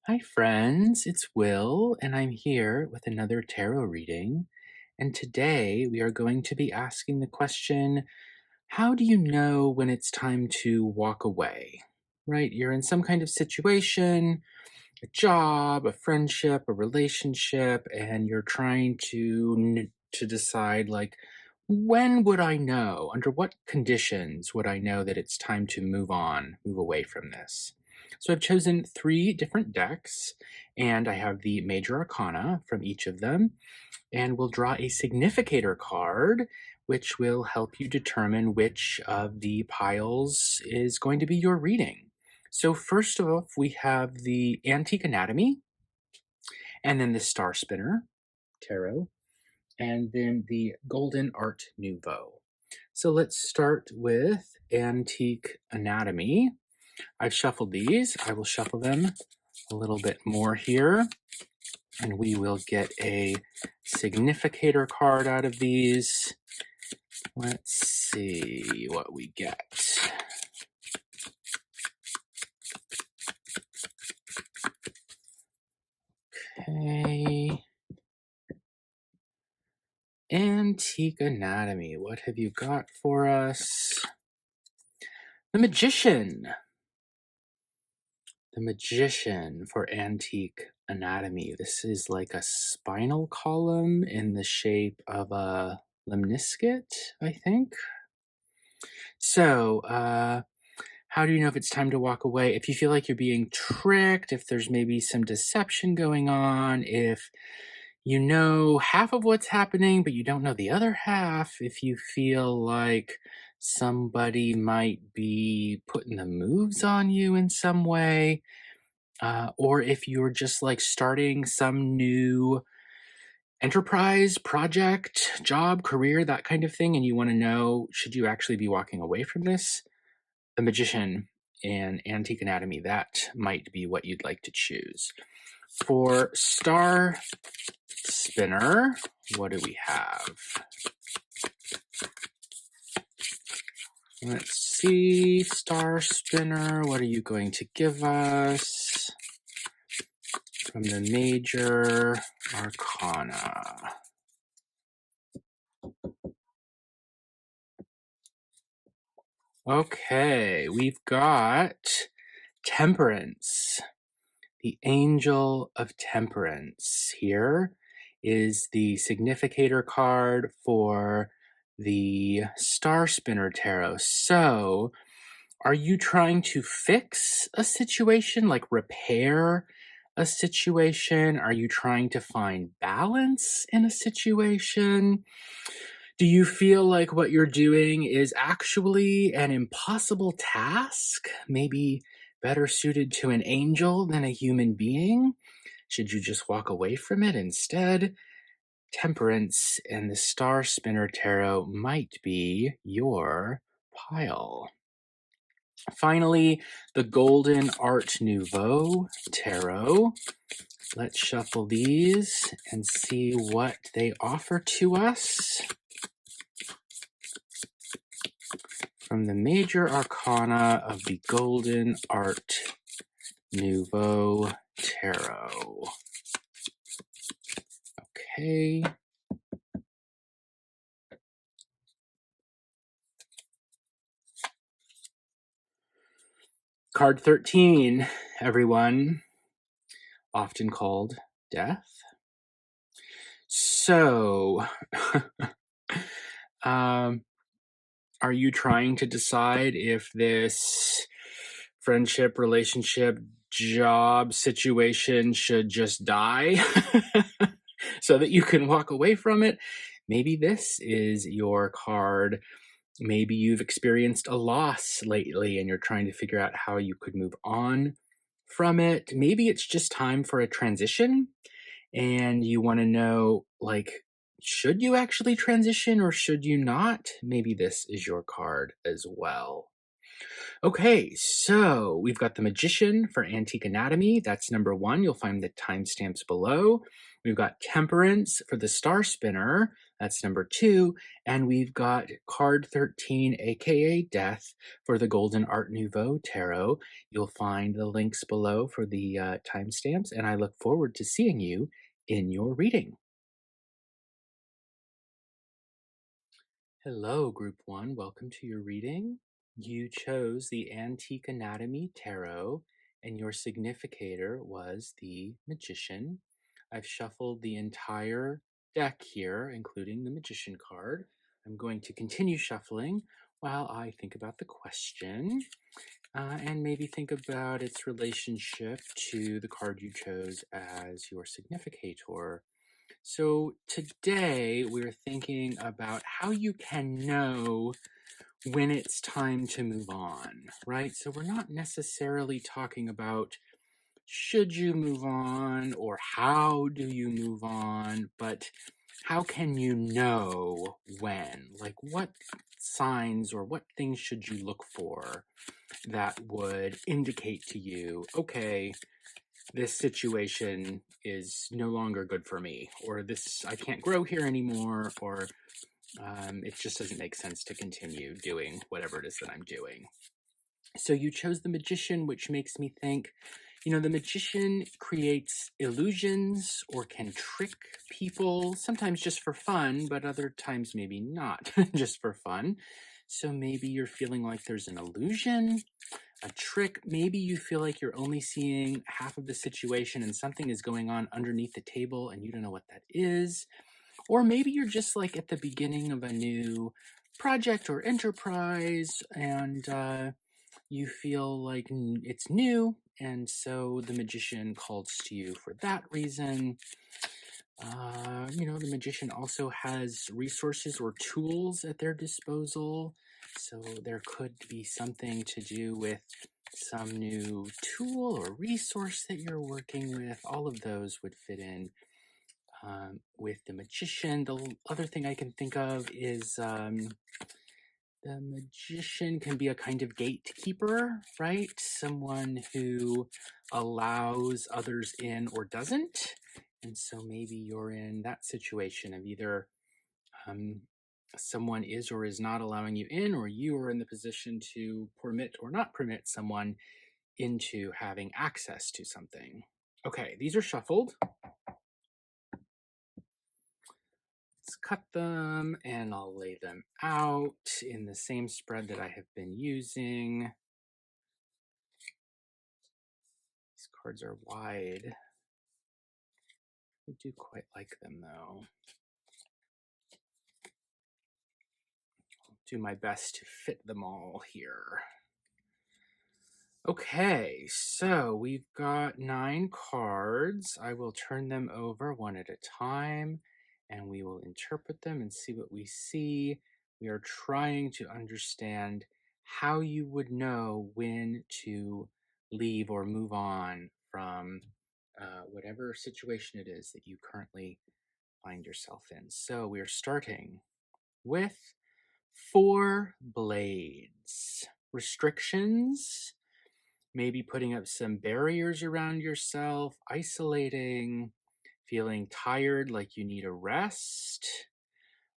Hi, friends. It's Will, and I'm here with another tarot reading. And today we are going to be asking the question, how do you know when it's time to walk away? Right? You're in some kind of situation, a job, a friendship, a relationship, and you're trying to decide like when would I know? Under what conditions would I know that it's time to move on, move away from this? So I've chosen three different decks, and I have the major arcana from each of them, and we'll draw a significator card, which will help you determine which of the piles is going to be your reading. So first off, we have the Antique Anatomy, and then the Star Spinner Tarot, and then the Golden Art Nouveau. So let's start with Antique Anatomy. I've shuffled these. I will shuffle them a little bit more here, and we will get a significator card out of these. Let's see what we get. Okay. Antique Anatomy, what have you got for us? The Magician. The Magician for Antique Anatomy. This is like a spinal column in the shape of a lemniscate, I think. So, how do you know if it's time to walk away? If you feel like you're being tricked, if there's maybe some deception going on, if you know half of what's happening, but you don't know the other half, if you feel like somebody might be putting the moves on you in some way, or if you're just like starting some new enterprise, project, job, career, that kind of thing, and you want to know, should you actually be walking away from this? The Magician and Antique Anatomy, that might be what you'd like to choose. For Star Spinner, what do we have? Let's see, Star Spinner, what are you going to give us from the major arcana? Okay, we've got Temperance. The Angel of Temperance here is the significator card for the Star Spinner Tarot. So, are you trying to fix a situation, like repair a situation? Are you trying to find balance in a situation? Do you feel like what you're doing is actually an impossible task? Maybe better suited to an angel than a human being? Should you just walk away from it instead? Temperance and the Star Spinner Tarot might be your pile. Finally, the Golden Art Nouveau Tarot. Let's shuffle these and see what they offer to us. From the major arcana of the Golden Art Nouveau Tarot. Okay. Card 13, everyone, often called Death. So, are you trying to decide if this friendship, relationship, job situation should just die so that you can walk away from it? Maybe this is your card. Maybe you've experienced a loss lately and you're trying to figure out how you could move on from it. Maybe it's just time for a transition and you want to know, like, should you actually transition or should you not? Maybe this is your card as well. Okay, so we've got the Magician for Antique Anatomy. That's number 1. You'll find the timestamps below. We've got Temperance for the Star Spinner. That's number 2. And we've got card 13, aka Death, for the Golden Art Nouveau Tarot. You'll find the links below for the timestamps, and I look forward to seeing you in your reading. Hello, Group 1. Welcome to your reading. You chose the Antique Anatomy Tarot, and your significator was the Magician. I've shuffled the entire deck here, including the Magician card. I'm going to continue shuffling while I think about the question and maybe think about its relationship to the card you chose as your significator. So today we're thinking about how you can know when it's time to move on, right? So we're not necessarily talking about should you move on or how do you move on, but how can you know when? Like what signs or what things should you look for that would indicate to you, okay, this situation is no longer good for me, or this, I can't grow here anymore, or it just doesn't make sense to continue doing whatever it is that I'm doing. So you chose the Magician, which makes me think, the Magician creates illusions or can trick people, sometimes just for fun, but other times maybe not just for fun. So maybe you're feeling like there's an illusion, a trick. Maybe you feel like you're only seeing half of the situation and something is going on underneath the table and you don't know what that is. Or maybe you're just like at the beginning of a new project or enterprise and you feel like it's new. And so the Magician calls to you for that reason. The Magician also has resources or tools at their disposal. So there could be something to do with some new tool or resource that you're working with. All of those would fit in with the Magician. The other thing I can think of is the Magician can be a kind of gatekeeper, right? Someone who allows others in or doesn't. And so maybe you're in that situation of either someone is or is not allowing you in, or you are in the position to permit or not permit someone into having access to something. Okay, these are shuffled. Let's cut them and I'll lay them out in the same spread that I have been using. These cards are wide. I do quite like them though. I'll do my best to fit them all here. Okay, so we've got 9 cards. I will turn them over one at a time and we will interpret them and see what we see. We are trying to understand how you would know when to leave or move on from whatever situation it is that you currently find yourself in. So we are starting with 4 blades. Restrictions, maybe putting up some barriers around yourself, isolating, feeling tired, like you need a rest.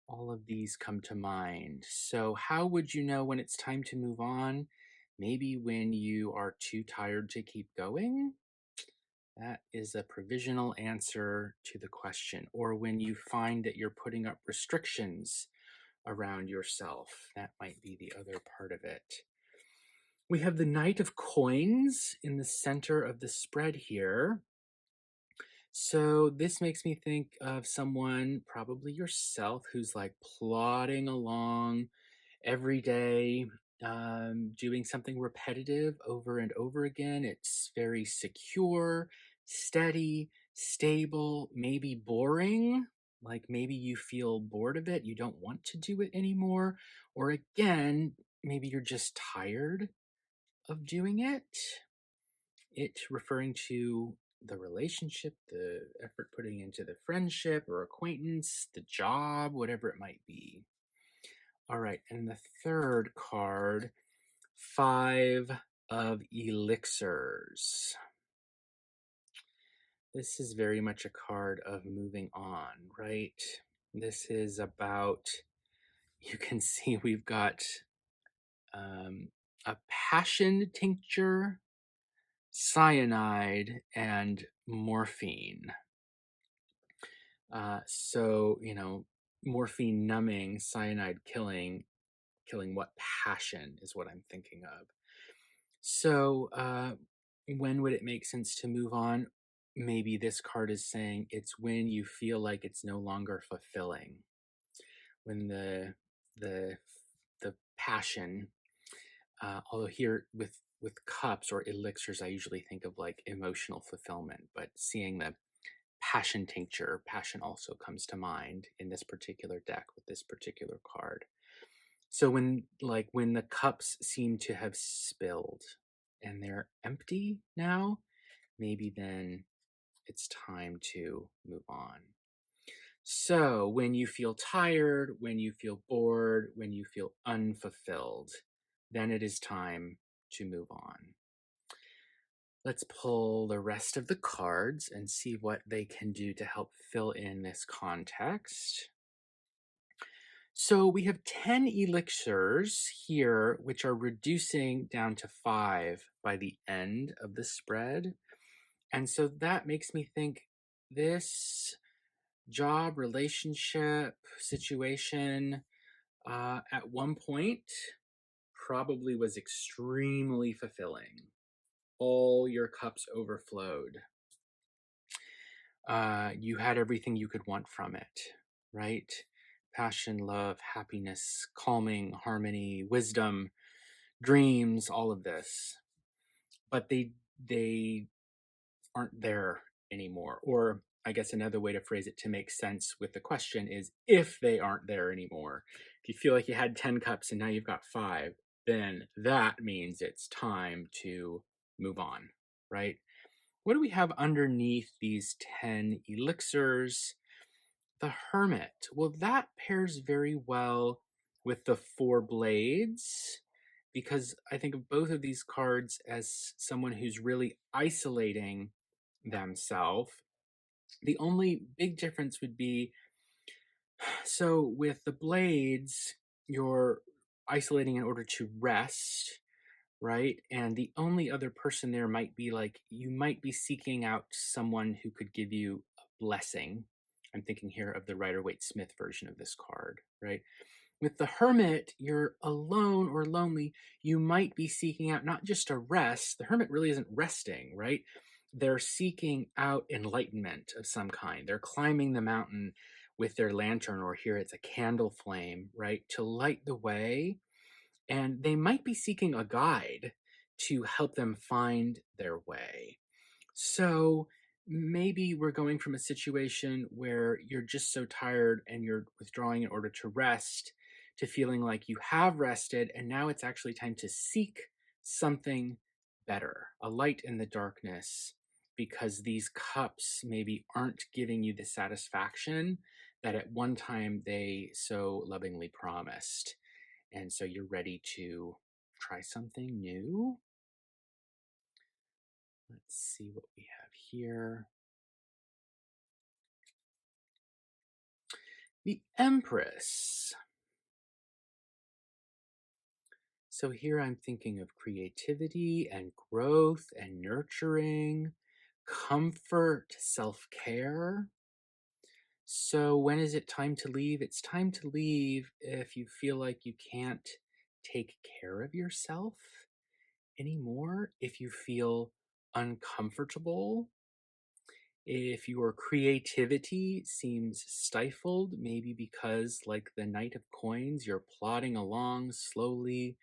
All of these come to mind. So how would you know when it's time to move on? Maybe when you are too tired to keep going? That is a provisional answer to the question. Or when you find that you're putting up restrictions around yourself. That might be the other part of it. We have the Knight of Coins in the center of the spread here. So this makes me think of someone, probably yourself, who's like plodding along every day, doing something repetitive over and over again. It's very secure, steady, stable, maybe boring. Like maybe you feel bored of it, you don't want to do it anymore. Or again, maybe you're just tired of doing it. It referring to the relationship, the effort putting into the friendship or acquaintance, the job, whatever it might be. All right, and the third card, 5 of Elixirs. This is very much a card of moving on, right? This is about, you can see we've got um, a passion tincture, cyanide, and morphine. Morphine numbing, cyanide killing what passion is what I'm thinking of. So, when would it make sense to move on? Maybe this card is saying it's when you feel like it's no longer fulfilling, when the the passion. Although here with cups or elixirs, I usually think of like emotional fulfillment, but seeing the passion tincture, passion also comes to mind in this particular deck with this particular card. So when the cups seem to have spilled and they're empty now, maybe then it's time to move on. So when you feel tired, when you feel bored, when you feel unfulfilled, then it is time to move on. Let's pull the rest of the cards and see what they can do to help fill in this context. So we have 10 elixirs here, which are reducing down to 5 by the end of the spread. And so that makes me think this job, relationship, situation at one point probably was extremely fulfilling. All your cups overflowed. You had everything you could want from it, right? Passion, love, happiness, calming, harmony, wisdom, dreams, all of this. But they aren't there anymore. Or I guess another way to phrase it to make sense with the question is if they aren't there anymore. If you feel like you had 10 cups and now you've got 5, then that means it's time to move on, right? What do we have underneath these 10 elixirs? The Hermit. Well, that pairs very well with the Four Blades because I think of both of these cards as someone who's really isolating themselves. The only big difference would be, so with the Blades, you're isolating in order to rest, right? And the only other person there might be like, you might be seeking out someone who could give you a blessing. I'm thinking here of the Rider Waite Smith version of this card, right? With the Hermit, you're alone or lonely. You might be seeking out not just a rest. The Hermit really isn't resting, right? They're seeking out enlightenment of some kind. They're climbing the mountain with their lantern, or here it's a candle flame, right? To light the way, and they might be seeking a guide to help them find their way. So maybe we're going from a situation where you're just so tired and you're withdrawing in order to rest to feeling like you have rested and now it's actually time to seek something better, a light in the darkness, because these cups maybe aren't giving you the satisfaction that at one time they so lovingly promised. And so you're ready to try something new. Let's see what we have here. The Empress. So here I'm thinking of creativity and growth and nurturing, comfort, self-care. So when is it time to leave? It's time to leave if you feel like you can't take care of yourself anymore, if you feel uncomfortable, if your creativity seems stifled, maybe because, like the Knight of Coins, you're plodding along slowly,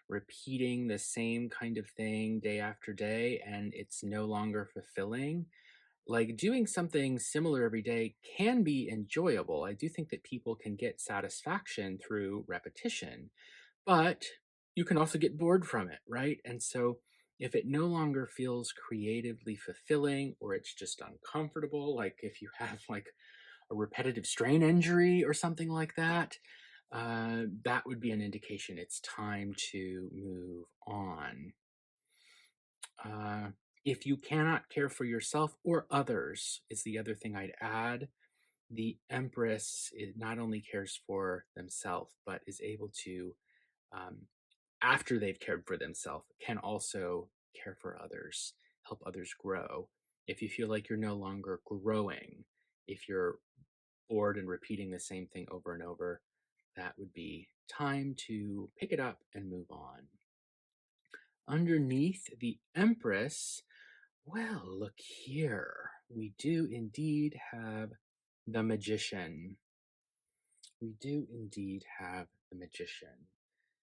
repeating the same kind of thing day after day, and it's no longer fulfilling. Like doing something similar every day can be enjoyable. I do think that people can get satisfaction through repetition, but you can also get bored from it, right? And so if it no longer feels creatively fulfilling or it's just uncomfortable, like if you have like a repetitive strain injury or something like that, that would be an indication it's time to move on. Uh, if you cannot care for yourself or others, is the other thing I'd add, the Empress not only cares for themselves, but is able to, um, after they've cared for themselves, can also care for others, help others grow. If you feel like you're no longer growing, if you're bored and repeating the same thing over and over, that would be time to pick it up and move on. Underneath the Empress, well, look here. We do indeed have the Magician. We do indeed have the Magician.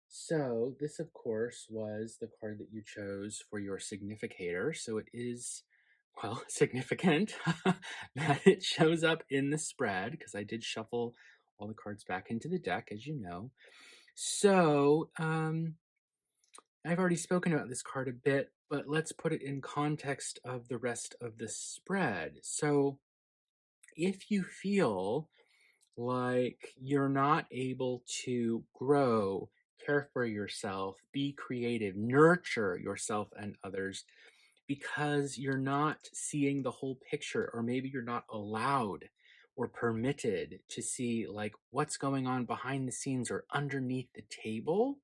So, this, of course, was the card that you chose for your significator. So, it is, well, significant that it shows up in the spread because I did shuffle all the cards back into the deck, as you know. So, I've already spoken about this card a bit, but let's put it in context of the rest of the spread. So, if you feel like you're not able to grow, care for yourself, be creative, nurture yourself and others because you're not seeing the whole picture, or maybe you're not allowed or permitted to see like what's going on behind the scenes or underneath the table,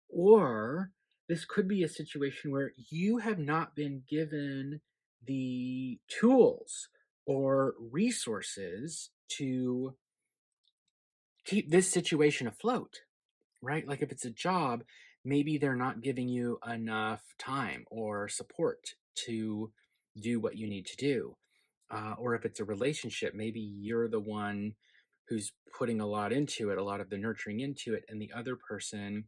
or this could be a situation where you have not been given the tools or resources to keep this situation afloat, right? Like if it's a job, maybe they're not giving you enough time or support to do what you need to do. Or if it's a relationship, maybe you're the one who's putting a lot into it, a lot of the nurturing into it, and the other person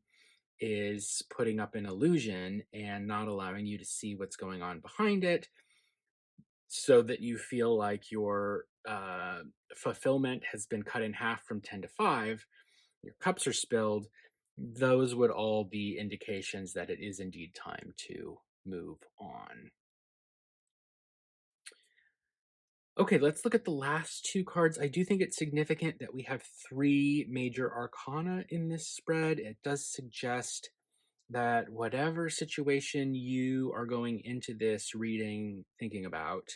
is putting up an illusion and not allowing you to see what's going on behind it so that you feel like your fulfillment has been cut in half from 10 to 5, your cups are spilled. Those would all be indications that it is indeed time to move on. Okay, let's look at the last two cards. I do think it's significant that we have three major arcana in this spread. It does suggest that whatever situation you are going into this reading thinking about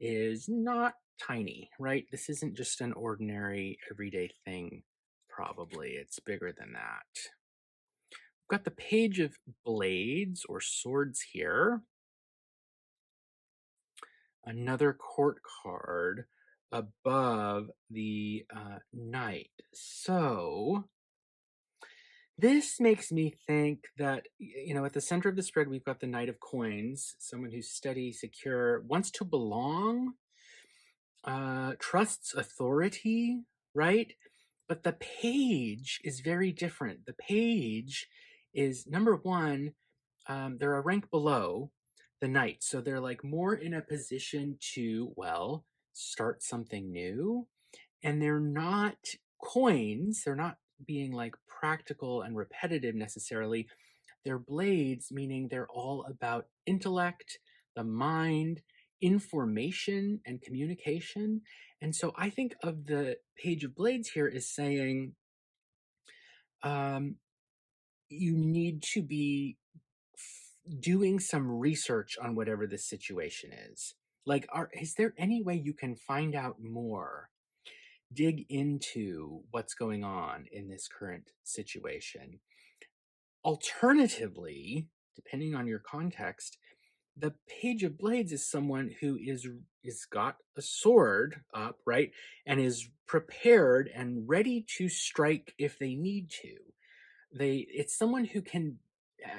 is not tiny, right? This isn't just an ordinary everyday thing, probably. It's bigger than that. We've got the Page of Blades or Swords here. Another court card above the Knight. So this makes me think that, at the center of the spread, we've got the Knight of Coins, someone who's steady, secure, wants to belong, trusts authority, right? But the page is very different. The page is number one, they're a rank below the knight. So they're like more in a position to, well, start something new. And they're not coins, they're not being like practical and repetitive necessarily. They're blades, meaning they're all about intellect, the mind, information, and communication. And so I think of the Page of Blades here as saying, um, you need to be doing some research on whatever this situation is. Like, is there any way you can find out more, dig into what's going on in this current situation? Alternatively, depending on your context, the Page of Blades is someone who is got a sword up, right, and is prepared and ready to strike if they need to. It's someone who can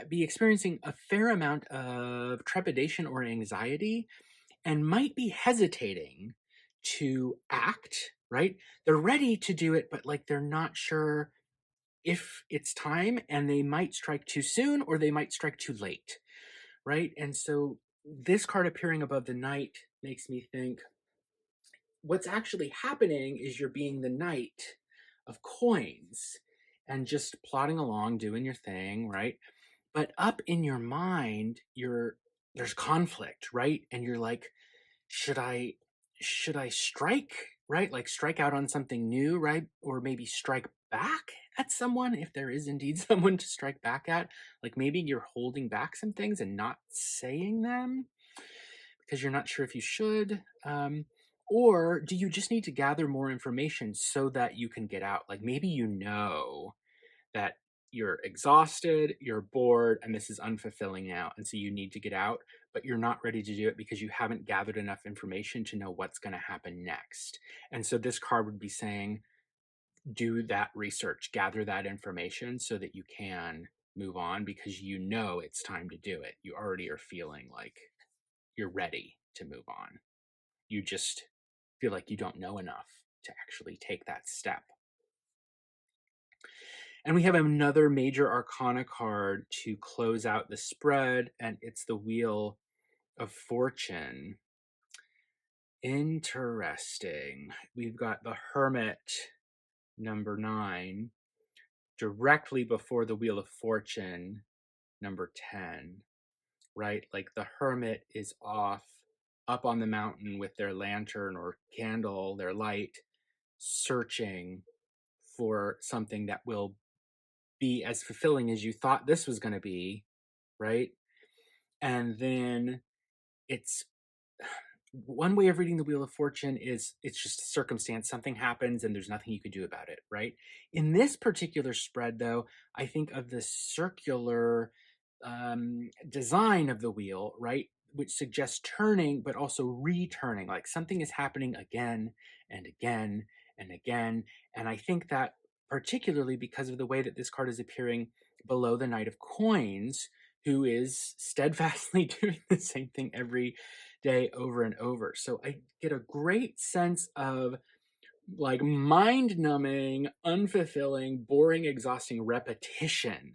be experiencing a fair amount of trepidation or anxiety and might be hesitating to act, right? They're ready to do it, but like they're not sure if it's time, and they might strike too soon or they might strike too late, right? And so this card appearing above the knight makes me think what's actually happening is you're being the knight of coins and just plodding along, doing your thing, right? But up in your mind, there's conflict, right? And you're like, should I strike, right? Like strike out on something new, right? Or maybe strike back at someone if there is indeed someone to strike back at. Like maybe you're holding back some things and not saying them because you're not sure if you should. Or do you just need to gather more information so that you can get out? Like maybe you know that you're exhausted, you're bored, and this is unfulfilling now. And so you need to get out, but you're not ready to do it because you haven't gathered enough information to know what's going to happen next. And so this card would be saying, do that research, gather that information so that you can move on because you know it's time to do it. You already are feeling like you're ready to move on. You just feel like you don't know enough to actually take that step. And we have another major arcana card to close out the spread, and it's the Wheel of Fortune. Interesting. We've got the Hermit, number 9, directly before the Wheel of Fortune, number 10, right? Like the Hermit is off up on the mountain with their lantern or candle, their light, searching for something that will be as fulfilling as you thought this was going to be, right? And then it's one way of reading the Wheel of Fortune is it's just a circumstance. Something happens and there's nothing you can do about it, right? In this particular spread, though, I think of the circular design of the wheel, right? Which suggests turning, but also returning, like something is happening again and again and again. And I think that particularly because of the way that this card is appearing below the Knight of Coins, who is steadfastly doing the same thing every day over and over. So I get a great sense of like mind numbing, unfulfilling, boring, exhausting repetition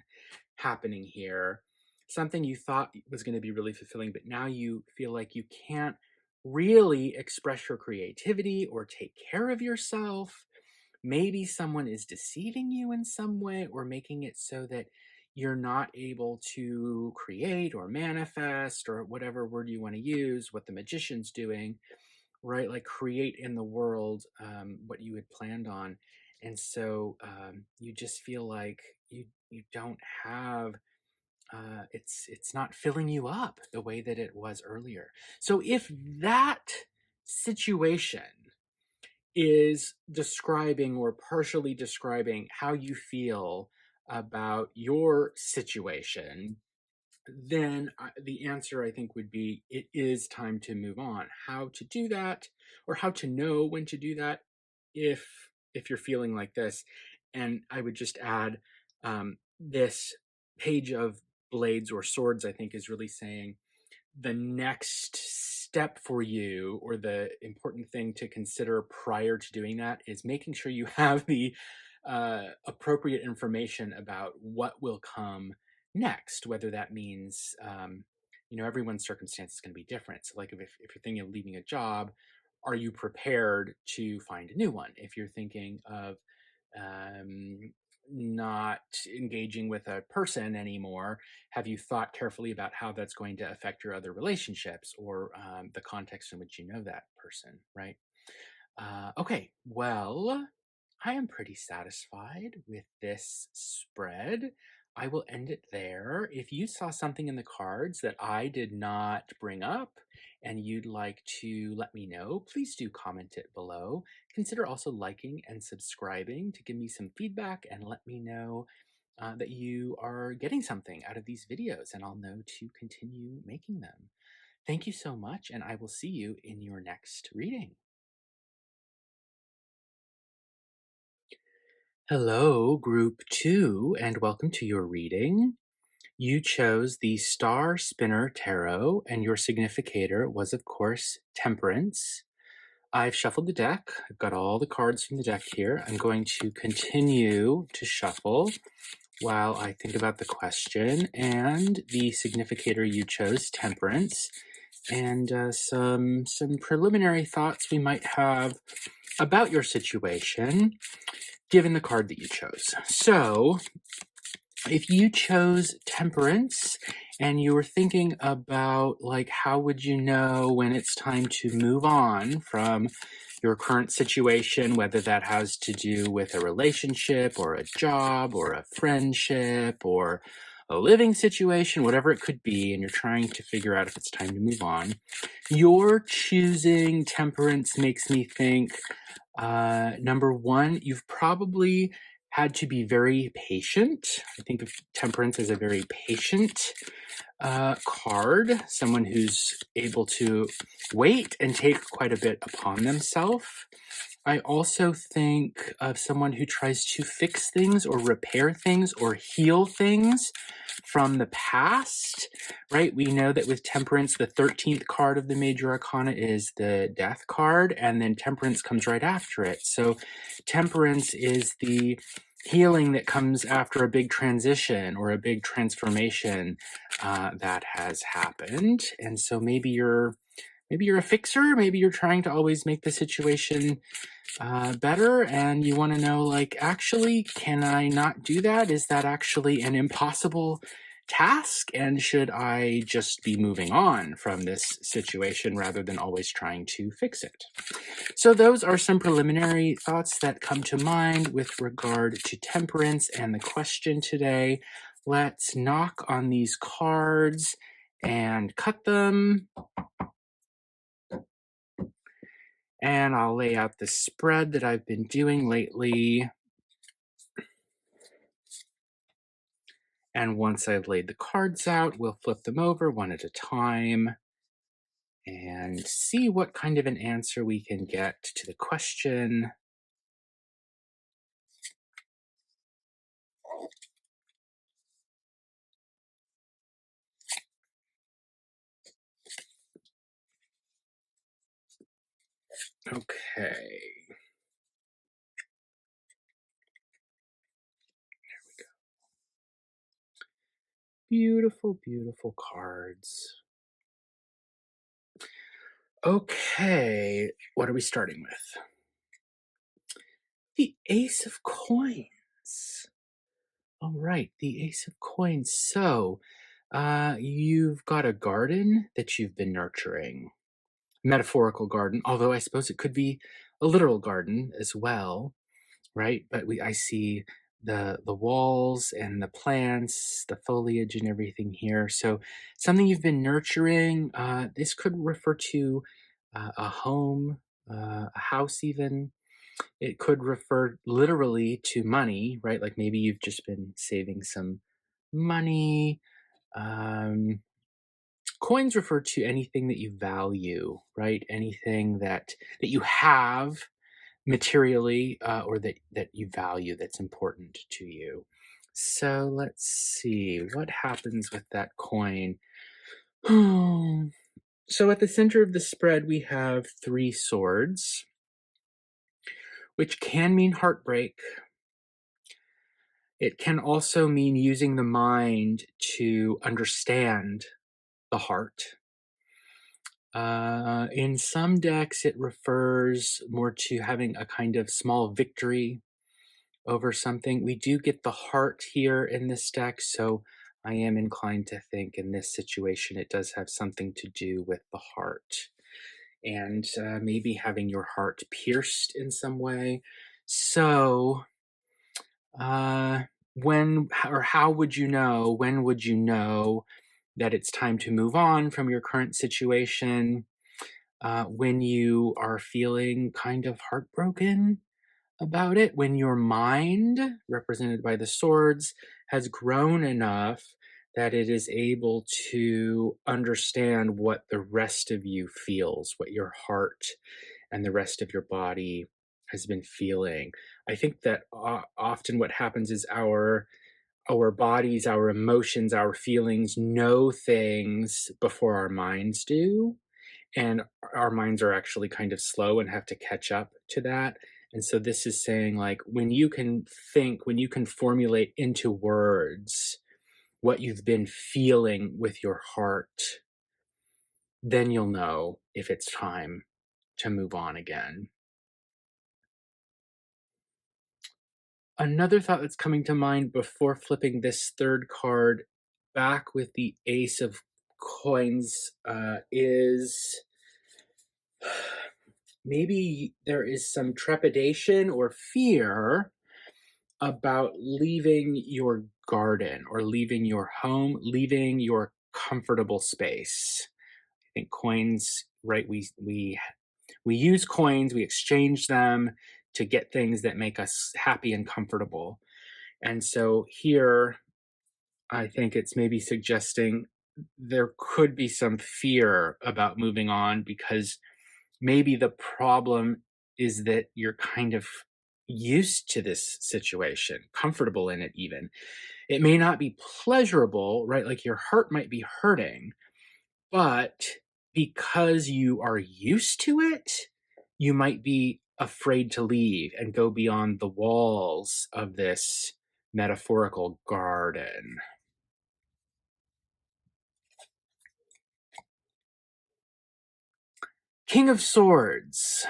happening here. Something you thought was going to be really fulfilling, but now you feel like you can't really express your creativity or take care of yourself. Maybe someone is deceiving you in some way or making it so that you're not able to create or manifest or whatever word you want to use, what the magician's doing, right? Like create in the world what you had planned on. And so you just feel like you don't have it's not filling you up the way that it was earlier. So if that situation is describing or partially describing how you feel about your situation, then the answer I think would be it is time to move on. How to do that, or how to know when to do that, if you're feeling like this. And I would just add this Page of Blades or Swords, I think, is really saying the next step for you, or the important thing to consider prior to doing that, is making sure you have the appropriate information about what will come next, whether that means, everyone's circumstance is going to be different. So like if you're thinking of leaving a job, are you prepared to find a new one? If you're thinking of not engaging with a person anymore, have you thought carefully about how that's going to affect your other relationships, or the context in which you know that person, right? Okay, well, I am pretty satisfied with this spread. I will end it there. If you saw something in the cards that I did not bring up and you'd like to let me know, please do comment it below. Consider also liking and subscribing to give me some feedback and let me know that you are getting something out of these videos, and I'll know to continue making them. Thank you so much, and I will see you in your next reading. Hello, Group 2, and welcome to your reading. You chose the Star Spinner Tarot, and your significator was, of course, Temperance. I've shuffled the deck. I've got all the cards from the deck here. I'm going to continue to shuffle while I think about the question and the significator you chose, Temperance, and some preliminary thoughts we might have about your situation, given the card that you chose. So, if you chose Temperance and you were thinking about, like, how would you know when it's time to move on from your current situation, whether that has to do with a relationship or a job or a friendship or a living situation, whatever it could be, and you're trying to figure out if it's time to move on. Your choosing temperance makes me think, number one, you've probably had to be very patient. I think of temperance as a very patient card, someone who's able to wait and take quite a bit upon themselves. I also think of someone who tries to fix things or repair things or heal things from the past, right? We know that with Temperance, the 13th card of the major arcana is the Death card, and then Temperance comes right after it. So Temperance is the healing that comes after a big transition or a big transformation that has happened. And so maybe you're a fixer. Maybe you're trying to always make the situation better, and you want to know, like, actually, can I not do that? Is that actually an impossible task? And should I just be moving on from this situation rather than always trying to fix it? So those are some preliminary thoughts that come to mind with regard to temperance and the question today. Let's knock on these cards and cut them. And I'll lay out the spread that I've been doing lately. And once I've laid the cards out, we'll flip them over one at a time and see what kind of an answer we can get to the question. Okay. Beautiful, beautiful cards. Okay, what are we starting with? The Ace of Coins. All right, the Ace of Coins. So, you've got a garden that you've been nurturing. Metaphorical garden, although I suppose it could be a literal garden as well, right? But I see the walls and the plants, the foliage and everything here. So something you've been nurturing. This could refer to a home, a house, even. It could refer literally to money, right? Like maybe you've just been saving some money. Um, Coins refer to anything that you value, right? Anything that you have materially, or that you value, that's important to you. So let's see what happens with that coin. So at the center of the spread, we have 3 swords, which can mean heartbreak. It can also mean using the mind to understand the heart. In some decks, it refers more to having a kind of small victory over something. We do get the heart here in this deck, so I am inclined to think in this situation it does have something to do with the heart. And maybe having your heart pierced in some way. So, how would you know, when would you know that it's time to move on from your current situation? When you are feeling kind of heartbroken about it, when your mind, represented by the swords, has grown enough that it is able to understand what the rest of you feels, what your heart and the rest of your body has been feeling. I think that often what happens is our bodies, our emotions, our feelings know things before our minds do, and our minds are actually kind of slow and have to catch up to that. And so this is saying, like, when you can think, when you can formulate into words what you've been feeling with your heart, then you'll know if it's time to move on again. Another thought that's coming to mind before flipping this third card back with the Ace of Coins is maybe there is some trepidation or fear about leaving your garden or leaving your home, leaving your comfortable space. I think coins, right? We use coins, we exchange them to get things that make us happy and comfortable. And so here, I think it's maybe suggesting there could be some fear about moving on because maybe the problem is that you're kind of used to this situation, comfortable in it even. It may not be pleasurable, right? Like your heart might be hurting, but because you are used to it, you might be afraid to leave and go beyond the walls of this metaphorical garden. King of Swords,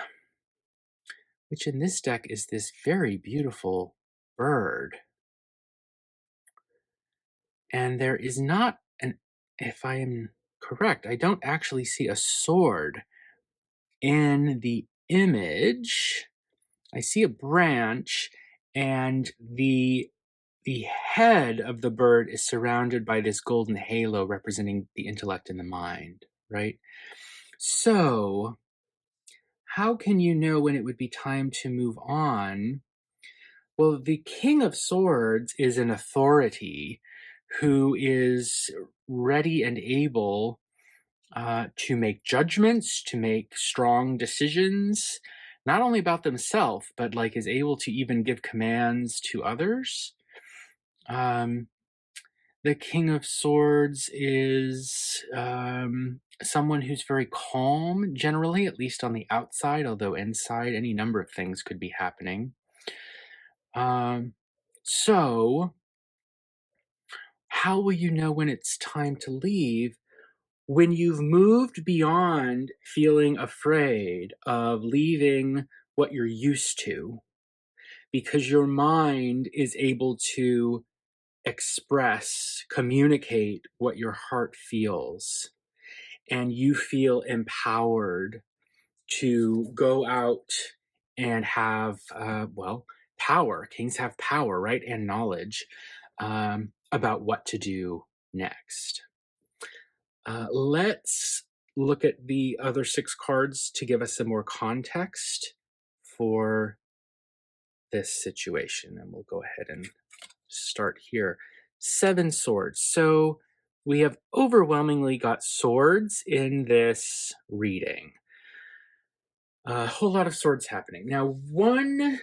which in this deck is this very beautiful bird. And there is not an, if I am correct, I don't actually see a sword in the image. I see a branch, and the head of the bird is surrounded by this golden halo representing the intellect and the mind, right? So, how can you know when it would be time to move on? Well, the King of Swords is an authority who is ready and able to make judgments, to make strong decisions, not only about themselves, but like is able to even give commands to others. Um, the King of Swords is someone who's very calm, generally, at least on the outside, although inside, any number of things could be happening. So, how will you know when it's time to leave? When you've moved beyond feeling afraid of leaving what you're used to, because your mind is able to express, communicate what your heart feels, and you feel empowered to go out and have, power. Kings have power, right? And knowledge about what to do next. Let's look at the other 6 cards to give us some more context for this situation. And we'll go ahead and start here. 7 swords. So we have overwhelmingly got swords in this reading. A whole lot of swords happening. Now, one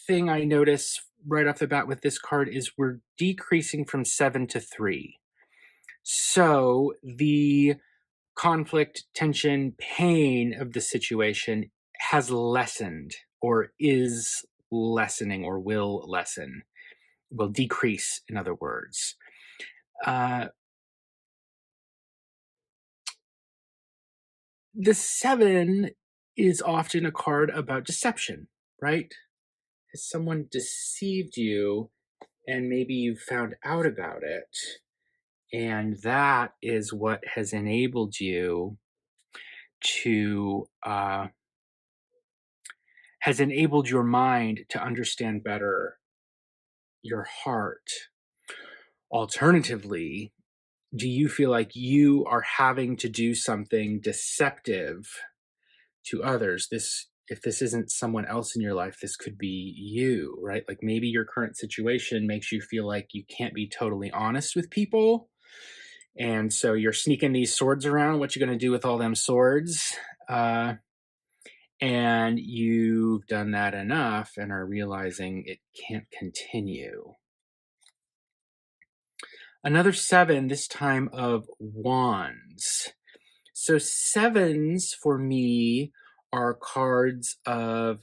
thing I notice right off the bat with this card is we're decreasing from 7 to 3. So the conflict, tension, pain of the situation has lessened or is lessening or will lessen, will decrease, in other words. The 7 is often a card about deception, right? Has someone deceived you and maybe you found out about it? And that is what has enabled you to has enabled your mind to understand better your heart. Alternatively, do you feel like you are having to do something deceptive to others? If this isn't someone else in your life, this could be you, right? Like maybe your current situation makes you feel like you can't be totally honest with people. And so you're sneaking these swords around. What you going to do with all them swords? And you've done that enough and are realizing it can't continue. Another 7, this time of wands. So 7s for me are cards of,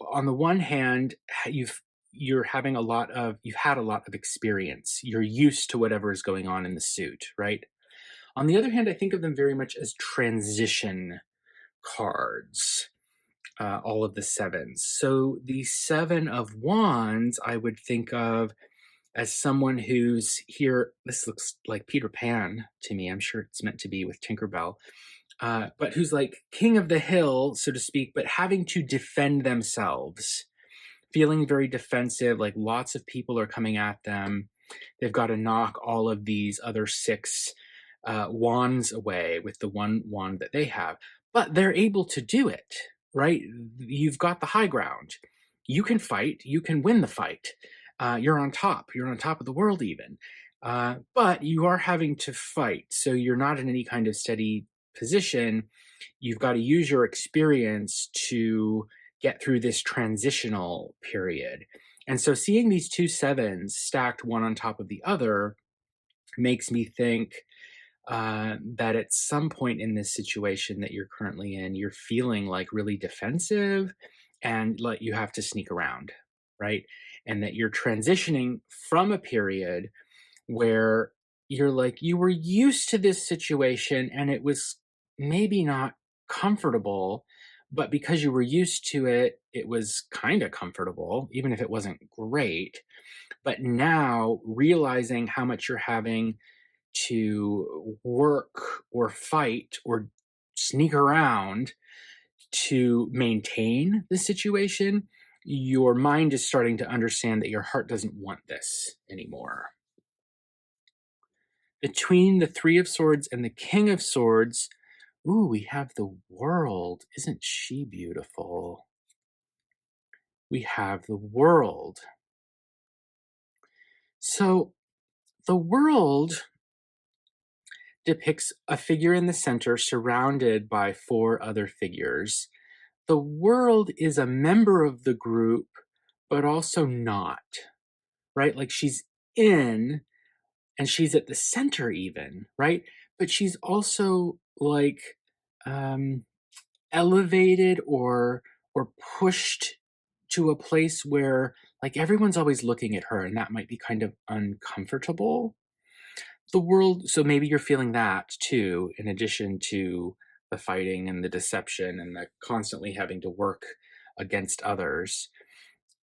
on the one hand, you've had a lot of experience. You're used to whatever is going on in the suit, right? On the other hand, I think of them very much as transition cards. All of the 7s. So the 7 of wands, I would think of as someone who's here. This looks like Peter Pan to me. I'm sure it's meant to be with Tinkerbell. But who's like king of the hill, so to speak, but having to defend themselves feeling very defensive, like lots of people are coming at them. They've got to knock all of these other six wands away with the one wand that they have. But they're able to do it, right? You've got the high ground. You can fight, you can win the fight. You're on top, you're on top of the world, even. But you are having to fight. So you're not in any kind of steady position. You've got to use your experience to get through this transitional period. And so seeing these two sevens stacked one on top of the other makes me think that at some point in this situation that you're currently in, you're feeling like really defensive and like you have to sneak around, right? And that you're transitioning from a period where you're like, you were used to this situation and it was maybe not comfortable, but because you were used to it, it was kind of comfortable, even if it wasn't great. But now realizing how much you're having to work or fight or sneak around to maintain the situation, your mind is starting to understand that your heart doesn't want this anymore. Between the Three of Swords and the King of Swords, ooh, we have the World. Isn't she beautiful? We have the World. So the World depicts a figure in the center surrounded by four other figures. The World is a member of the group, but also not, right? Like she's in and she's at the center even, right? But she's also like um elevated or pushed to a place where like everyone's always looking at her and that might be kind of uncomfortable. The World, so maybe you're feeling that too, in addition to the fighting and the deception and the constantly having to work against others.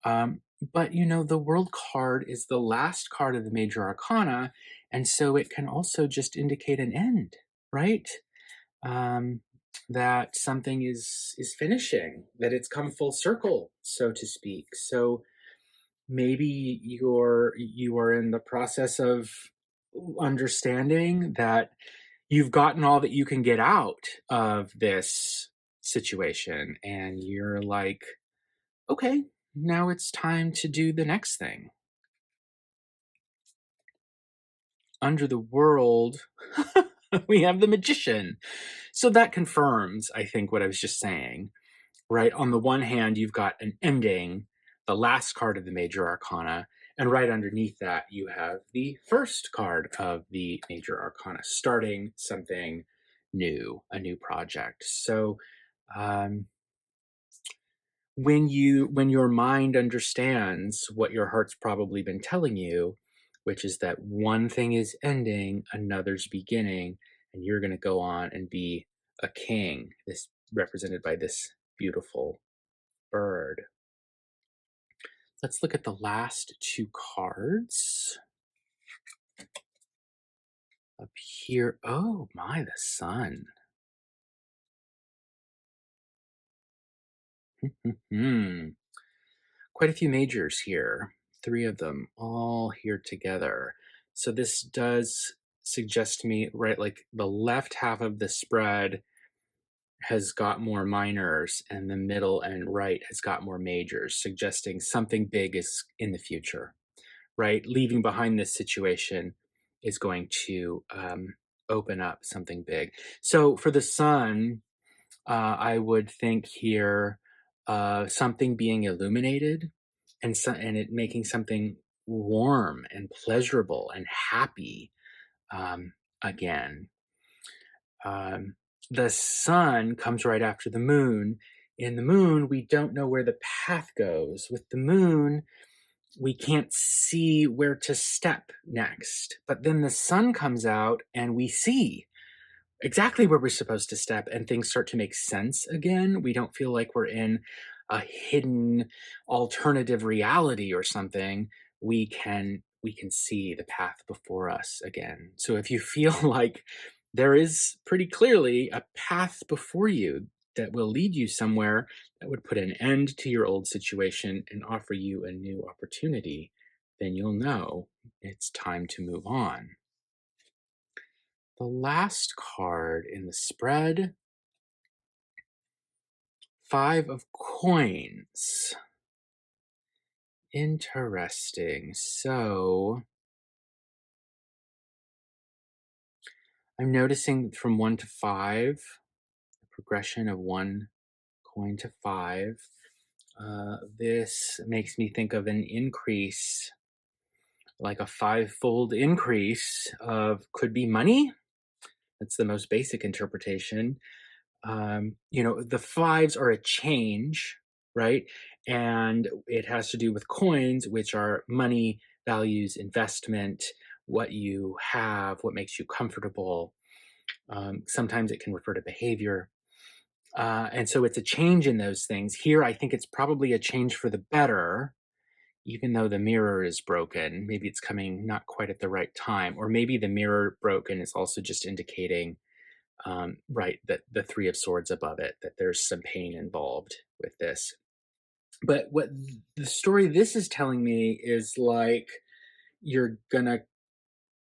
But the World card is the last card of the major arcana, and so it can also just indicate an end, right? Um, that something is finishing, that it's come full circle, so to speak. So maybe you are in the process of understanding that you've gotten all that you can get out of this situation, and you're like, okay, now it's time to do the next thing. Under the World, we have the Magician. So that confirms, I think, what I was just saying, right? On the one hand, you've got an ending, the last card of the major arcana, and right underneath that, you have the first card of the major arcana, starting something new, a new project. So, um, when your mind understands what your heart's probably been telling you, which is that one thing is ending, another's beginning, and you're going to go on and be a king, this represented by this beautiful bird. Let's look at the last two cards up here. Oh my, the sun. Quite a few majors here, three of them all here together. So this does suggest to me, right, like the left half of the spread has got more minors and the middle and right has got more majors, suggesting something big is in the future, right? Leaving behind this situation is going to open up something big. So for the sun, I would think here something being illuminated and it making something warm and pleasurable and happy again. Um, the sun comes right after the moon. In the moon, we don't know where the path goes. With the moon, we can't see where to step next. But then the sun comes out and we see exactly where we're supposed to step and things start to make sense again. We don't feel like we're in a hidden alternative reality or something. We can see the path before us again. So if you feel like there is pretty clearly a path before you, that will lead you somewhere that would put an end to your old situation and offer you a new opportunity, then you'll know it's time to move on. The last card in the spread, Five of Coins. Interesting. So I'm noticing from 1 to 5, the progression of 1 coin to 5. This makes me think of an increase, like a fivefold increase of could be money. That's the most basic interpretation. The fives are a change, right? And it has to do with coins, which are money, values, investment, what you have, what makes you comfortable. Sometimes it can refer to behavior. And so it's a change in those things. Here, I think it's probably a change for the better, even though the mirror is broken. Maybe it's coming not quite at the right time. Or maybe the mirror broken is also just indicating, right, that the Three of Swords above it, that there's some pain involved with this. But what the story this is telling me is like you're going to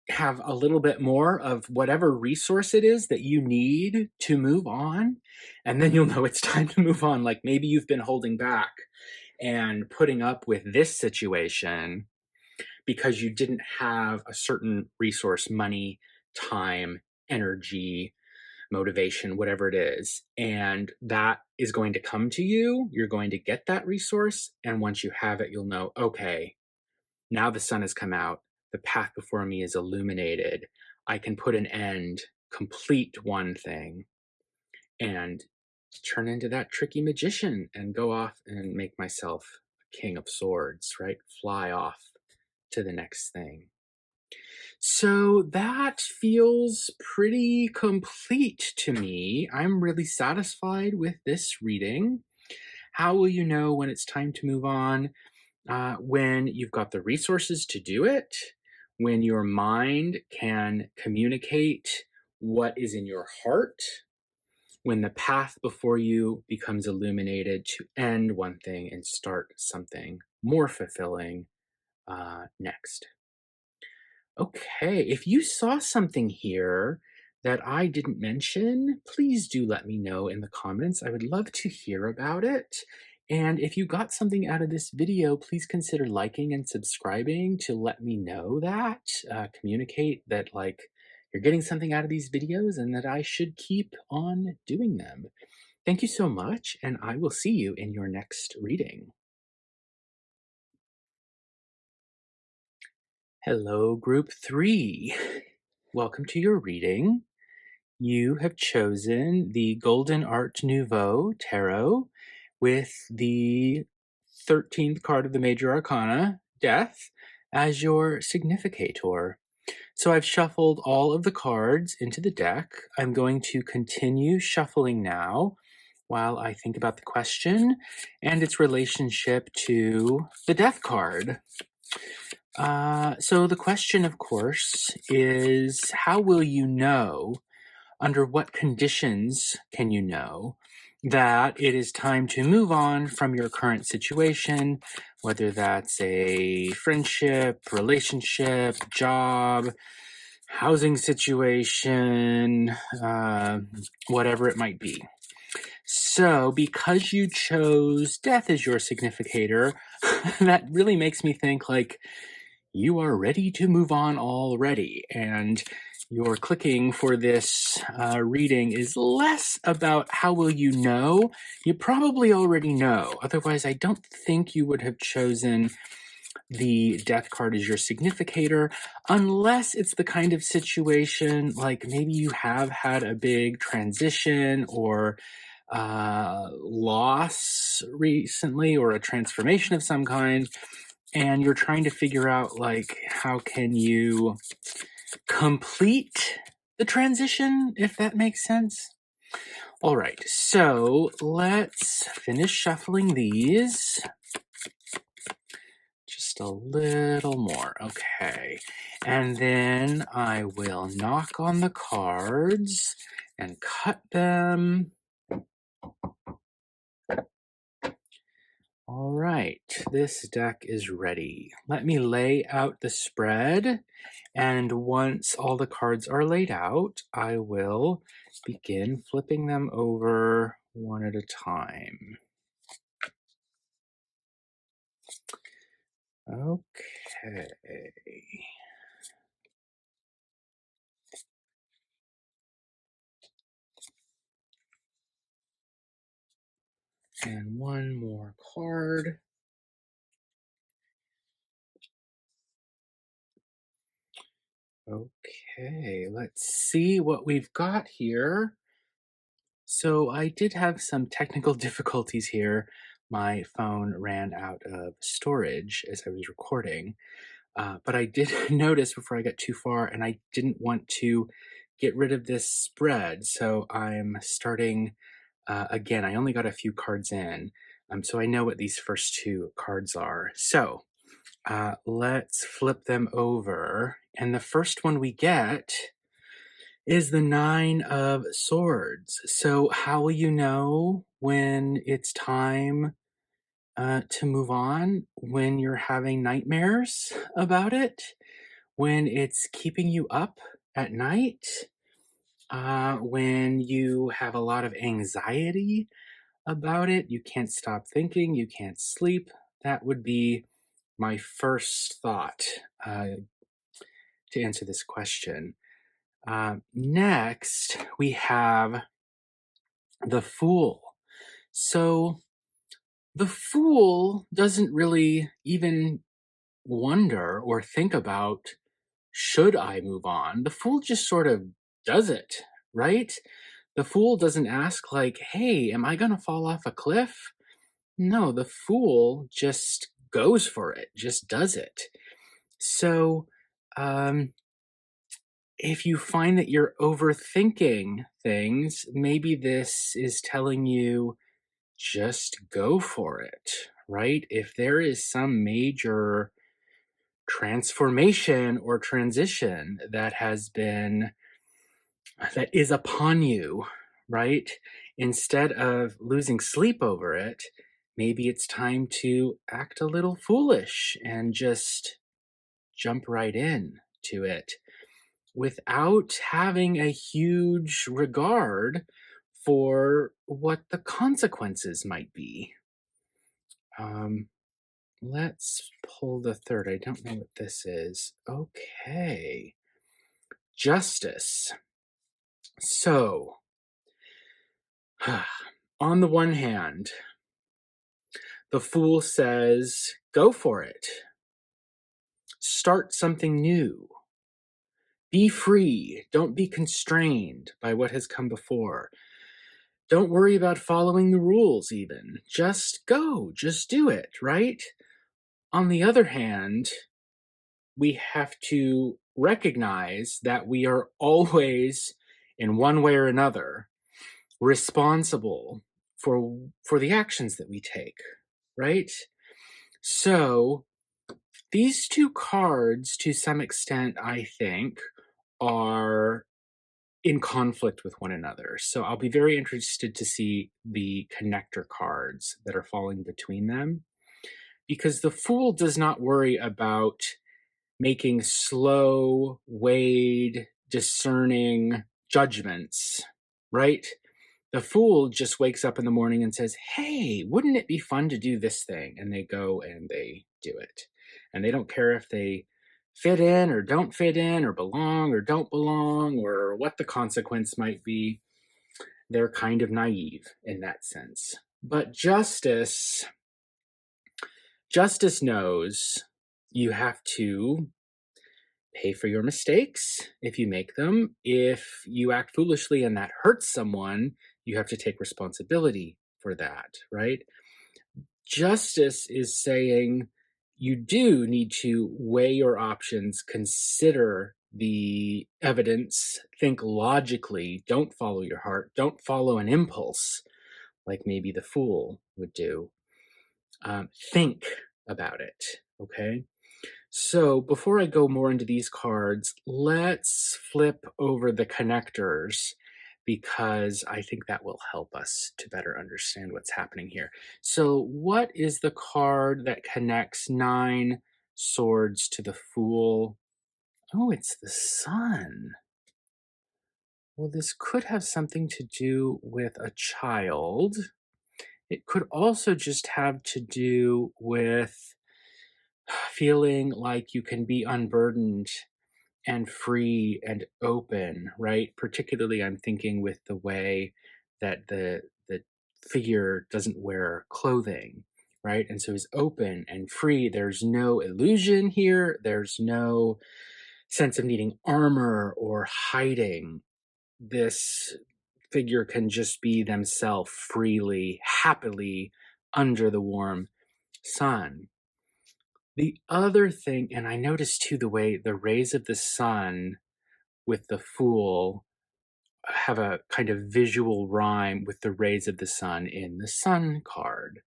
have a little bit more of whatever resource it is that you need to move on. And then you'll know it's time to move on. Like maybe you've been holding back and putting up with this situation because you didn't have a certain resource, money, time, energy, motivation, whatever it is. And that is going to come to you. You're going to get that resource. And once you have it, you'll know, okay, now the sun has come out. The path before me is illuminated. I can put an end, complete one thing, and turn into that tricky magician and go off and make myself a king of swords, right? Fly off to the next thing. So that feels pretty complete to me. I'm really satisfied with this reading. How will you know when it's time to move on? When you've got the resources to do it, when your mind can communicate what is in your heart, when the path before you becomes illuminated to end one thing and start something more fulfilling next. Okay, if you saw something here that I didn't mention, please do let me know in the comments. I would love to hear about it. And if you got something out of this video, please consider liking and subscribing to let me know that, communicate that like you're getting something out of these videos and that I should keep on doing them. Thank you so much, and I will see you in your next reading. Hello, Group 3. Welcome to your reading. You have chosen the Golden Art Nouveau Tarot with the 13th card of the Major Arcana, Death, as your significator. So I've shuffled all of the cards into the deck. I'm going to continue shuffling now while I think about the question and its relationship to the Death card. So the question, of course, is how will you know, under what conditions can you know that it is time to move on from your current situation, whether that's a friendship, relationship, job, housing situation, whatever it might be. So because you chose death as your significator, that really makes me think like, you are ready to move on already, and your clicking for this reading is less about how will you know. You probably already know. Otherwise, I don't think you would have chosen the death card as your significator, unless it's the kind of situation like maybe you have had a big transition or loss recently, or a transformation of some kind, and you're trying to figure out like how can you complete the transition, if that makes sense. All right, so let's finish shuffling these. Just a little more, okay. And then I will knock on the cards and cut them. All right, this deck is ready. Let me lay out the spread, and once all the cards are laid out, I will begin flipping them over one at a time. Okay. And one more card. Okay, let's see what we've got here. So I did have some technical difficulties here. My phone ran out of storage as I was recording, but I did notice before I got too far, and I didn't want to get rid of this spread. So I'm starting again. I only got a few cards in, so I know what these first two cards are. So let's flip them over. And the first one we get is the Nine of Swords. So, how will you know when it's time to move on? When you're having nightmares about it? When it's keeping you up at night? When you have a lot of anxiety about it? You can't stop thinking, you can't sleep. That would be my first thought to answer this question. Next, we have the Fool. So, the Fool doesn't really even wonder or think about, should I move on? The Fool just sort of does it, right? The Fool doesn't ask, like, hey, am I going to fall off a cliff? No, the Fool just goes for it, just does it. So, um, if you find that you're overthinking things, maybe this is telling you just go for it, right? If there is some major transformation or transition that is upon you, right? Instead of losing sleep over it, maybe it's time to act a little foolish and just jump right in to it without having a huge regard for what the consequences might be. Um, let's pull the third. I don't know what this is. Okay. Justice. So, on the one hand, the Fool says, go for it. Start something new. Be free. Don't be constrained by what has come before. Don't worry about following the rules, even. Just go. Just do it, right? On the other hand, we have to recognize that we are always, in one way or another, responsible for the actions that we take, right? So these two cards, to some extent, I think, are in conflict with one another. So I'll be very interested to see the connector cards that are falling between them, because the Fool does not worry about making slow, weighed, discerning judgments, right? The Fool just wakes up in the morning and says, hey, wouldn't it be fun to do this thing? And they go and they do it. And they don't care if they fit in or don't fit in or belong or don't belong or what the consequence might be. They're kind of naive in that sense. But justice knows you have to pay for your mistakes if you make them. If you act foolishly and that hurts someone, you have to take responsibility for that, right? Justice is saying you do need to weigh your options, consider the evidence, think logically, don't follow your heart, don't follow an impulse like maybe the Fool would do. Think about it, okay? So before I go more into these cards, let's flip over the connectors because I think that will help us to better understand what's happening here. So, what is the card that connects nine swords to the Fool? Oh, it's the Sun. Well, this could have something to do with a child. It could also just have to do with feeling like you can be unburdened and free and open, right? Particularly, I'm thinking with the way that the figure doesn't wear clothing, right? And so he's open and free. There's no illusion here. There's no sense of needing armor or hiding. This figure can just be themselves freely, happily under the warm sun. The other thing, and I noticed too the way the rays of the sun with the Fool have a kind of visual rhyme with the rays of the sun in the Sun card,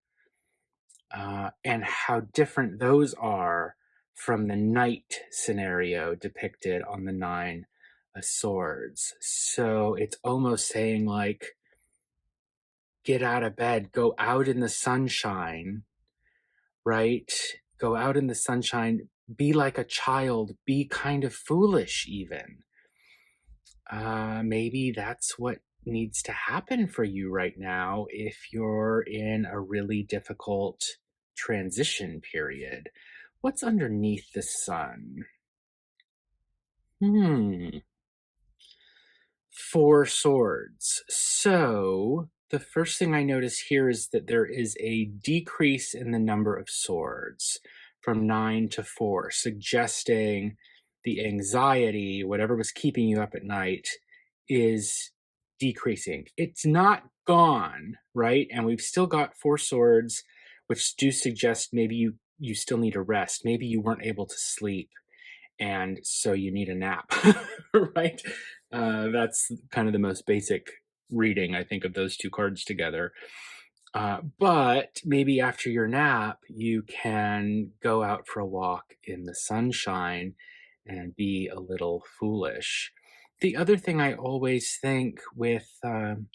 and how different those are from the night scenario depicted on the Nine of Swords. So it's almost saying, like, get out of bed, go out in the sunshine, right? Go out in the sunshine, be like a child, be kind of foolish, even. Maybe that's what needs to happen for you right now if you're in a really difficult transition period. What's underneath the sun? Hmm. Four swords. So the first thing I notice here is that there is a decrease in the number of swords from nine to four, suggesting the anxiety, whatever was keeping you up at night, is decreasing. It's not gone, right? And we've still got four swords, which do suggest maybe you still need a rest. Maybe you weren't able to sleep and so you need a nap, right? That's kind of the most basic reading, I think, of those two cards together. But maybe after your nap, you can go out for a walk in the sunshine and be a little foolish. The other thing I always think with the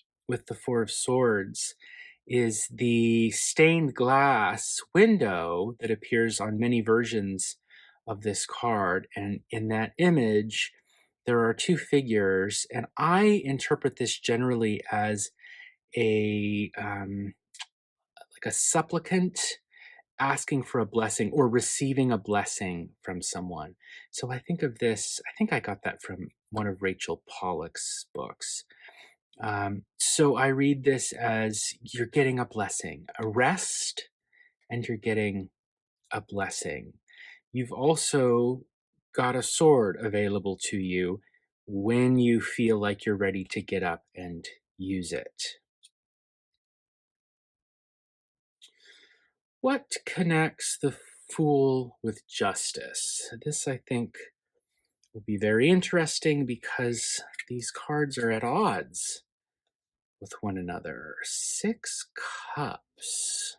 Four of Swords is the stained glass window that appears on many versions of this card. And in that image, there are two figures, and I interpret this generally as a like a supplicant asking for a blessing or receiving a blessing from someone. So I think of this, I think I got that from one of Rachel Pollack's books. So I read this as you're getting a blessing, a rest, and you're getting a blessing. You've also got a sword available to you when you feel like you're ready to get up and use it. What connects the Fool with justice? This, I think, will be very interesting because these cards are at odds with one another. Six Cups.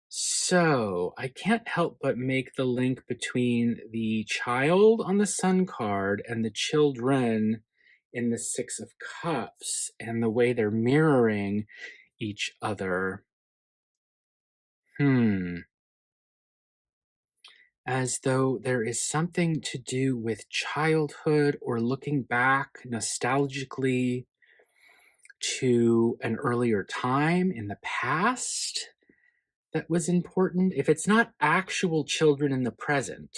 So I can't help but make the link between the child on the Sun card and the children in the Six of Cups and the way they're mirroring each other. As though there is something to do with childhood or looking back nostalgically to an earlier time in the past that was important. If it's not actual children in the present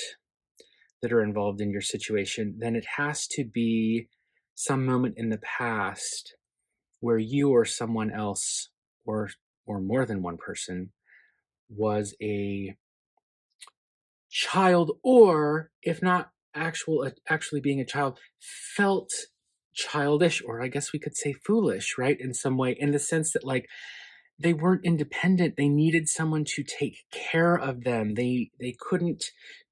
that are involved in your situation, then it has to be some moment in the past where you or someone else or more than one person was a child, or if not actually being a child, felt childish, or I guess we could say foolish, right, in some way, in the sense that, like, they weren't independent. They needed someone to take care of them. They couldn't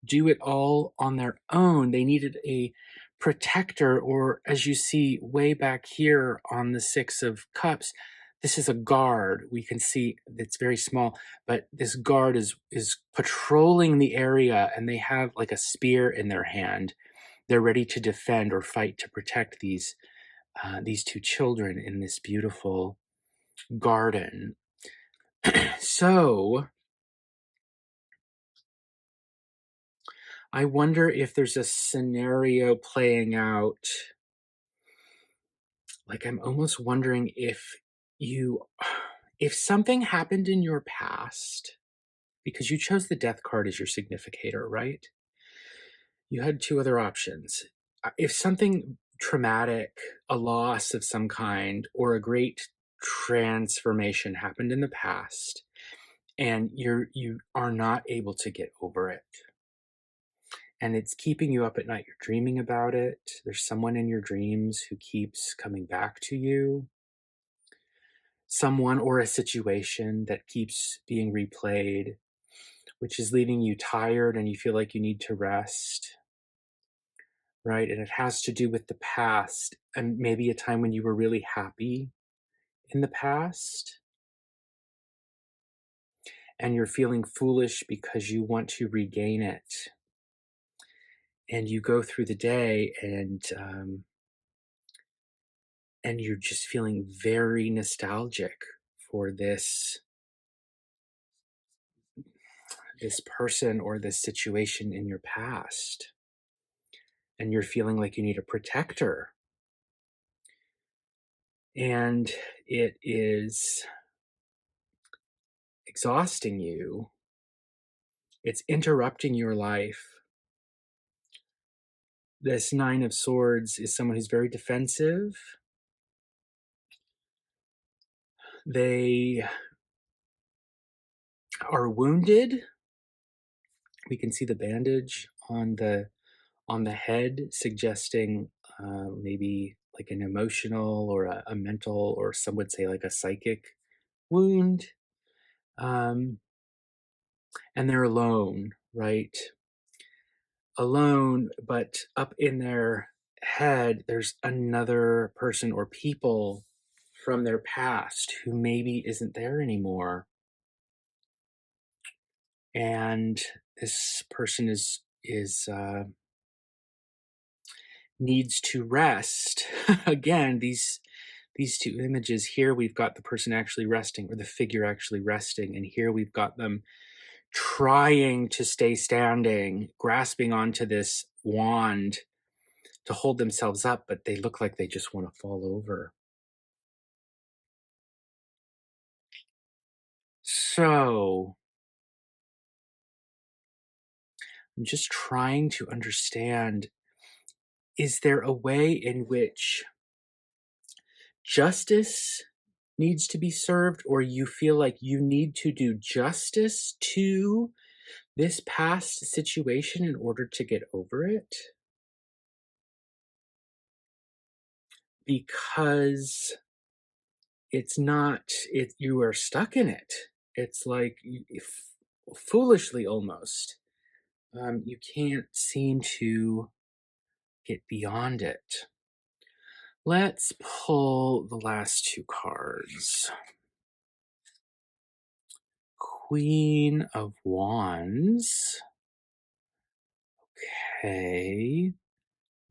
do it all on their own. They needed a protector, or as you see way back here on the Six of Cups, this is a guard. We can see it's very small, but this guard is patrolling the area, and they have like a spear in their hand. They're ready to defend or fight to protect these these two children in this beautiful garden. So I wonder if there's a scenario playing out. Like, I'm almost wondering you, if something happened in your past, because you chose the death card as your significator, right? You had two other options. If something traumatic, a loss of some kind, or a great transformation happened in the past, and you are not able to get over it, and it's keeping you up at night, you're dreaming about it, there's someone in your dreams who keeps coming back to you, someone or a situation that keeps being replayed, which is leaving you tired and you feel like you need to rest, right? And it has to do with the past and maybe a time when you were really happy in the past and you're feeling foolish because you want to regain it. And you go through the day and you're just feeling very nostalgic for this person or this situation in your past, and you're feeling like you need a protector, and it is exhausting you, it's interrupting your life. This Nine of Swords is someone who's very defensive. They are wounded. We can see the bandage on the head, suggesting maybe like an emotional or a mental, or some would say like a psychic wound. And they're alone, right? Alone, but up in their head, there's another person or people from their past who maybe isn't there anymore. And this person is needs to rest. Again, these two images here, we've got the person actually resting, or the figure actually resting, and here we've got them trying to stay standing, grasping onto this wand to hold themselves up, but they look like they just want to fall over. So I'm just trying to understand, is there a way in which justice needs to be served, or you feel like you need to do justice to this past situation in order to get over it? Because it's not, you are stuck in it. It's like foolishly almost. You can't seem to get beyond it. Let's pull the last two cards. Queen of Wands. Okay.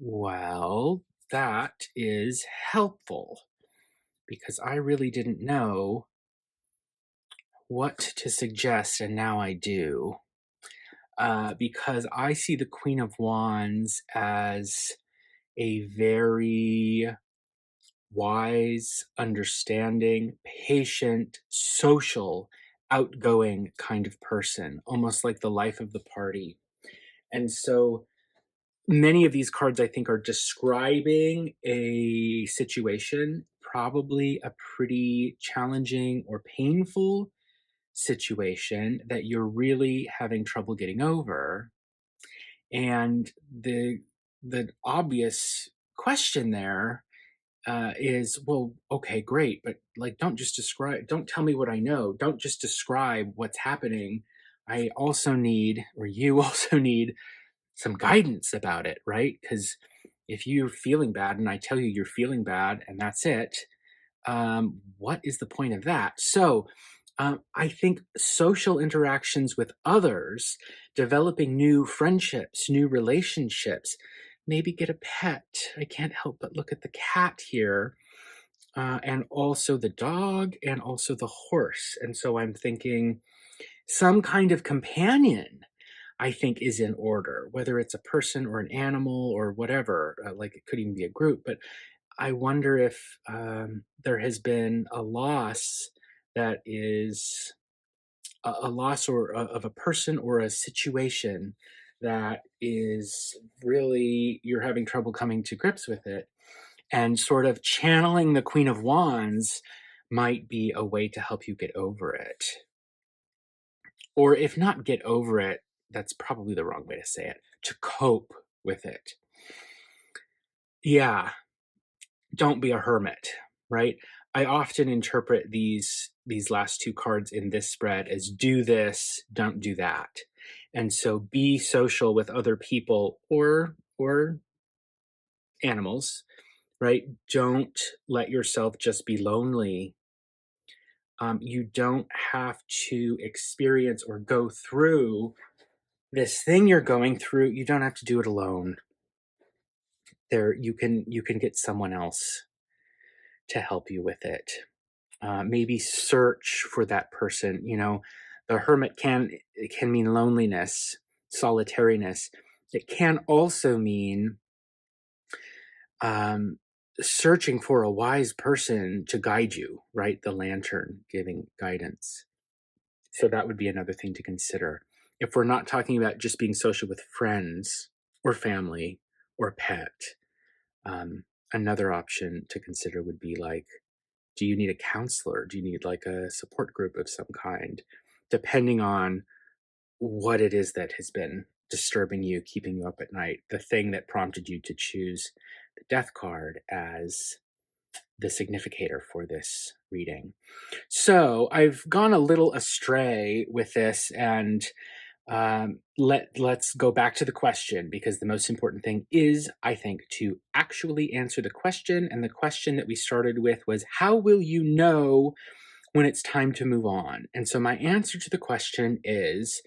Well, that is helpful because I really didn't know what to suggest, and now I do. Because I see the Queen of Wands as a very wise, understanding, patient, social, outgoing kind of person, almost like the life of the party. And so many of these cards, I think, are describing a situation, probably a pretty challenging or painful situation that you're really having trouble getting over. And the obvious question there is, well, okay, great, but like, don't tell me what I know. Don't just describe what's happening. I also need, or you also need, some guidance about it, right? Because if you're feeling bad and I tell you you're feeling bad and that's it, what is the point of that? So I think social interactions with others, developing new friendships, new relationships, maybe get a pet. I can't help but look at the cat here, and also the dog, and also the horse. And so I'm thinking some kind of companion, I think, is in order, whether it's a person or an animal or whatever. Like it could even be a group. But I wonder if there has been a loss that is a loss of a person or a situation that is really you're having trouble coming to grips with it, and sort of channeling the Queen of Wands might be a way to help you get over it. Or if not get over it, that's probably the wrong way to say it, to cope with it. Yeah, don't be a hermit, right? I often interpret these last two cards in this spread as do this, don't do that. And so be social with other people or animals, right? Don't let yourself just be lonely. You don't have to experience or go through this thing you're going through. You don't have to do it alone. You can get someone else to help you with it. Maybe search for that person. The hermit it can mean loneliness, solitariness. It can also mean um, searching for a wise person to guide you, right? The lantern giving guidance. So that would be another thing to consider. If we're not talking about just being social with friends or family or pet, another option to consider would be like, do you need a counselor? Do you need like a support group of some kind? Depending on what it is that has been disturbing you, keeping you up at night, the thing that prompted you to choose the death card as the significator for this reading. So I've gone a little astray with this, and let's go back to the question, because the most important thing is, I think, to actually answer the question. And the question that we started with was, how will you know when it's time to move on? And so my answer to the question is,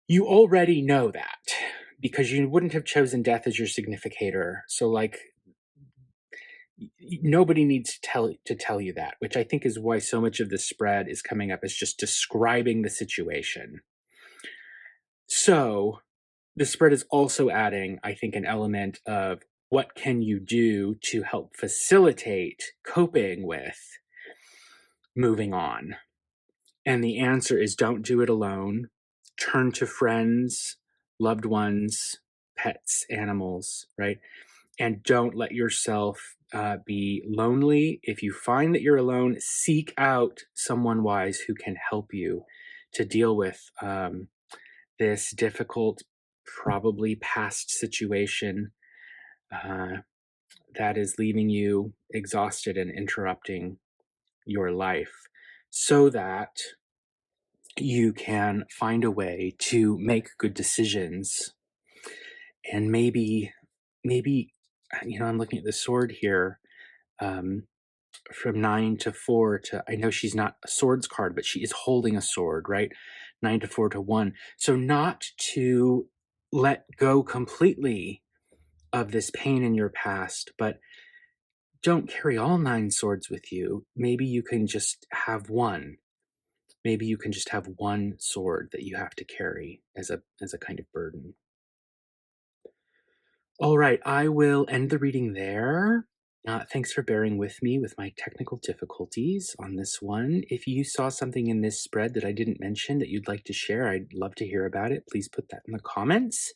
you already know that, because you wouldn't have chosen death as your significator. So like, nobody needs to tell you that, which I think is why so much of the spread is coming up as just describing the situation. So the spread is also adding, I think, an element of what can you do to help facilitate coping with moving on. And the answer is, don't do it alone. Turn to friends, loved ones, pets, animals, right? And don't let yourself be lonely. If you find that you're alone, seek out someone wise who can help you to deal with this difficult, probably past situation that is leaving you exhausted and interrupting your life, so that you can find a way to make good decisions. And maybe, I'm looking at the sword here. From 9 to 4 to, I know she's not a swords card, but she is holding a sword, right? 9 to 4 to 1. So not to let go completely of this pain in your past, but don't carry all 9 swords with you. Maybe you can just have one. Maybe you can just have one sword that you have to carry as a kind of burden. All right, I will end the reading there. Thanks for bearing with me with my technical difficulties on this one. If you saw something in this spread that I didn't mention that you'd like to share, I'd love to hear about it. Please put that in the comments.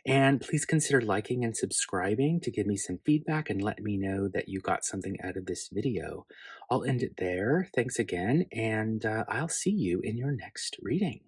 And please consider liking and subscribing to give me some feedback and let me know that you got something out of this video. I'll end it there. Thanks again, and I'll see you in your next reading.